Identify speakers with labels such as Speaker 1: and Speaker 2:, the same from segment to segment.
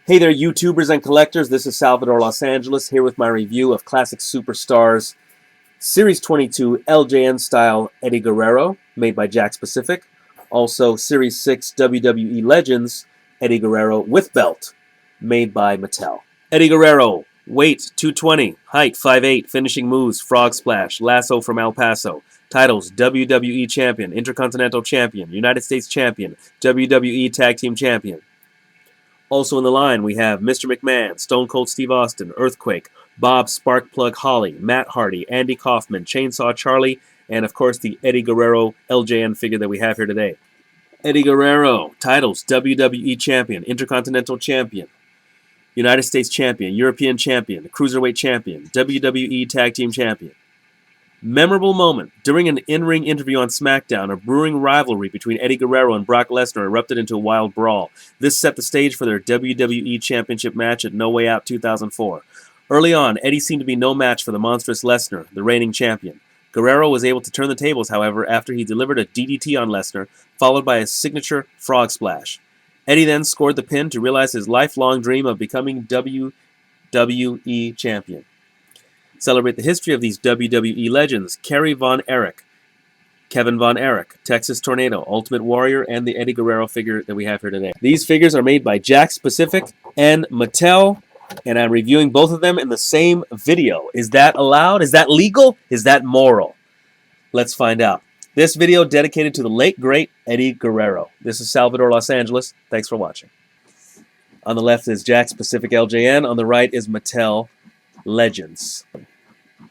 Speaker 1: Hey there, YouTubers and collectors. This is Salvador Los Angeles here with my review of Classic Superstars Series 22 LJN style Eddie Guerrero, made by Jakks Pacific. Also, Series 6 WWE Legends Eddie Guerrero with belt, made by Mattel. Eddie Guerrero, weight 220, height 5'8", finishing moves Frog Splash, Lasso from El Paso. Titles: WWE Champion, Intercontinental Champion, United States Champion, WWE Tag Team Champion. Also in the line, we have Mr. McMahon, Stone Cold Steve Austin, Earthquake, Bob Sparkplug Holly, Matt Hardy, Andy Kaufman, Chainsaw Charlie, and of course the Eddie Guerrero LJN figure that we have here today. Eddie Guerrero, titles: WWE Champion, Intercontinental Champion, United States Champion, European Champion, Cruiserweight Champion, WWE Tag Team Champion. Memorable moment. During an in-ring interview on SmackDown, a brewing rivalry between Eddie Guerrero and Brock Lesnar erupted into a wild brawl. This set the stage for their WWE Championship match at No Way Out 2004. Early on, Eddie seemed to be no match for the monstrous Lesnar, the reigning champion. Guerrero was able to turn the tables, however, after he delivered a DDT on Lesnar, followed by his signature Frog Splash. Eddie then scored the pin to realize his lifelong dream of becoming WWE Champion. Celebrate the history of these WWE legends: Kerry Von Erich, Kevin Von Erich, Texas Tornado, Ultimate Warrior, and the Eddie Guerrero figure that we have here today. These figures are made by Jakks Pacific and Mattel, and I'm reviewing both of them in the same video. Is that allowed? Is that legal? Is that moral? Let's find out. This video dedicated to the late, great Eddie Guerrero. This is Salvador Los Angeles. Thanks for watching. On the left is Jakks Pacific LJN. On the right is Mattel Legends.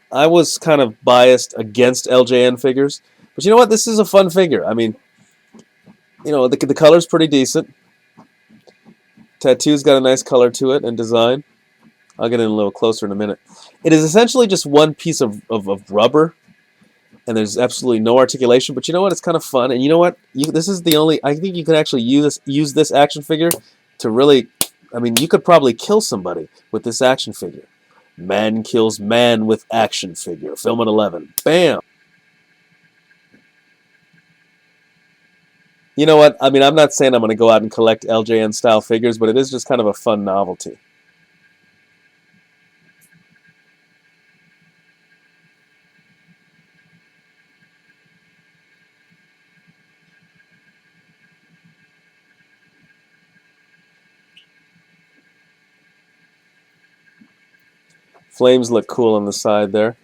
Speaker 1: I was kind of biased against LJN figures, but you know what? This is a fun figure. I mean, you know, the color's pretty decent. Tattoo's got a nice color to it and design. I'll get in a little closer in a minute. It is essentially just one piece of rubber, and there's absolutely no articulation, but you know what? It's kind of fun, and you know what? This is the only... I think you can actually use this action figure to really... I mean, you could probably kill somebody with this action figure. Man kills man with action figure. Film at 11. Bam! You know what? I mean, I'm not saying I'm going to go out and collect LJN style figures, but it is just kind of a fun novelty. Flames look cool on the side there.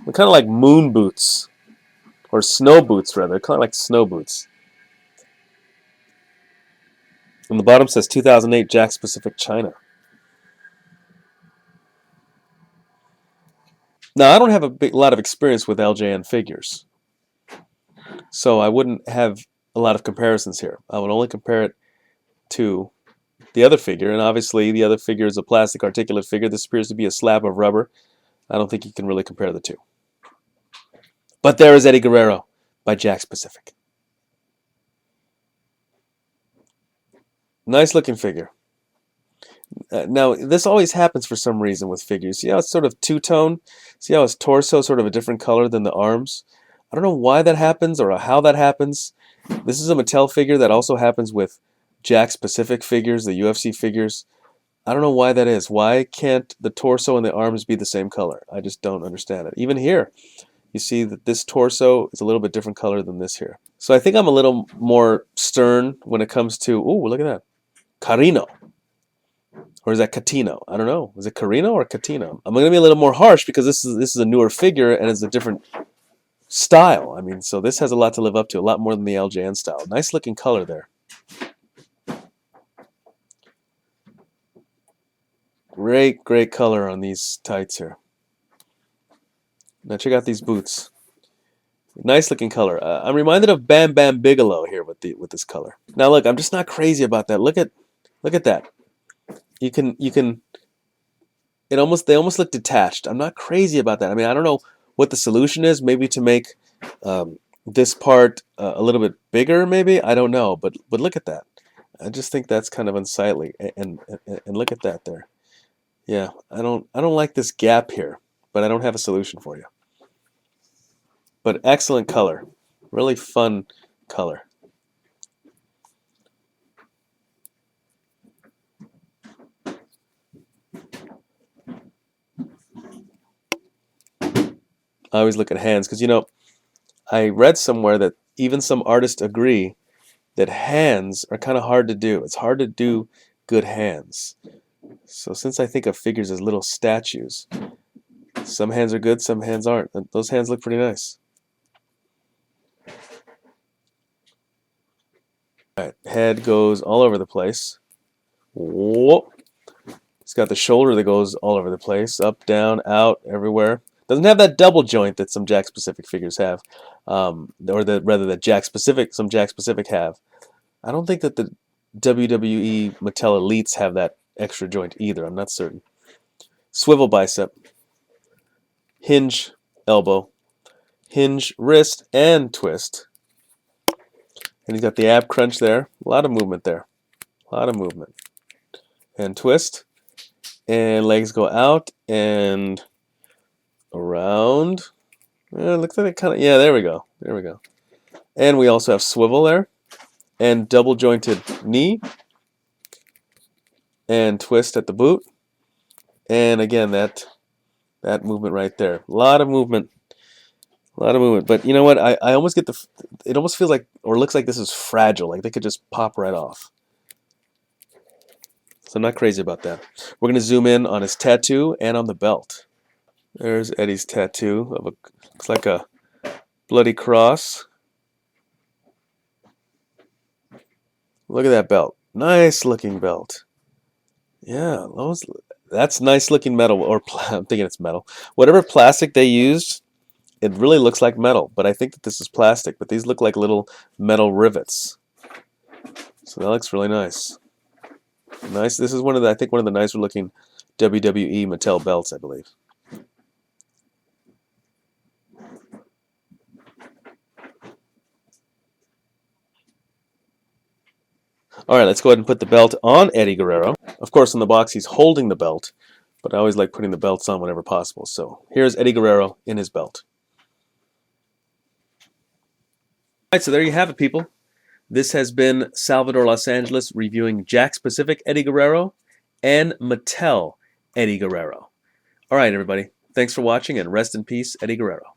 Speaker 1: They're kind of like moon boots. Or snow boots, rather. Kind of like snow boots. On the bottom says 2008 Jakks Pacific China. Now, I don't have a lot of experience with LJN figures, so I wouldn't have a lot of comparisons here. I would only compare it to the other figure, and obviously the other figure is a plastic articulate figure. This appears to be a slab of rubber. I don't think you can really compare the two. But there is Eddie Guerrero by Jakks Pacific. Nice looking figure. Now, this always happens for some reason with figures. See how it's sort of two-tone? See how his torso is sort of a different color than the arms? I don't know why that happens or how that happens. This is a Mattel figure that also happens with Jakks Pacific figures, the UFC figures. I don't know why that is. Why can't the torso and the arms be the same color? I just don't understand it. Even here, you see that this torso is a little bit different color than this here. So I think I'm a little more stern when it comes to, ooh, look at that. Carino. Or is that Catino? I don't know. Is it Carino or Catino? I'm going to be a little more harsh because this is a newer figure and it's a different style. I mean, so this has a lot to live up to, a lot more than the LJN style. Nice looking color there. Great, great color on these tights here. Now check out these boots. Nice looking color. I'm reminded of Bam Bam Bigelow here with this color. Now look, I'm just not crazy about that. Look at that. You can they almost look detached. I'm not crazy about that. I mean, I don't know what the solution is. Maybe to make this part a little bit bigger. Maybe, I don't know. But look at that. I just think that's kind of unsightly. And look at that there. Yeah, I don't like this gap here, but I don't have a solution for you. But excellent color. Really fun color. I always look at hands because, you know, I read somewhere that even some artists agree that hands are kind of hard to do. It's hard to do good hands. So since I think of figures as little statues, some hands are good, some hands aren't. And those hands look pretty nice. All right, head goes all over the place. Whoa. It's got the shoulder that goes all over the place, up, down, out, everywhere. Doesn't have that double joint that some Jakks Pacific figures have, or rather that some Jakks Pacific have. I don't think that the WWE Mattel Elites have that extra joint either. I'm not certain. Swivel bicep, hinge elbow, hinge wrist, and twist. And he's got the ab crunch there. A lot of movement there. A lot of movement. And twist. And legs go out and around. Yeah, looks like it kind of. Yeah, there we go. There we go. And we also have swivel there. And double jointed knee. And twist at the boot. And again, that movement right there. A lot of movement. A lot of movement. But you know what? I almost get it almost feels like, or looks like this is fragile. Like they could just pop right off. So I'm not crazy about that. We're going to zoom in on his tattoo and on the belt. There's Eddie's tattoo of looks like a bloody cross. Look at that belt. Nice looking belt. Yeah, that's nice looking metal. Or I'm thinking it's metal. Whatever plastic they used, it really looks like metal. But I think that this is plastic. But these look like little metal rivets. So that looks really nice. Nice. This is I think one of the nicer looking WWE Mattel belts, I believe. All right, let's go ahead and put the belt on Eddie Guerrero. Of course, in the box, he's holding the belt, but I always like putting the belts on whenever possible. So here's Eddie Guerrero in his belt. All right, so there you have it, people. This has been Salvador Los Angeles reviewing Jakks Pacific Eddie Guerrero and Mattel Eddie Guerrero. All right, everybody. Thanks for watching, and rest in peace, Eddie Guerrero.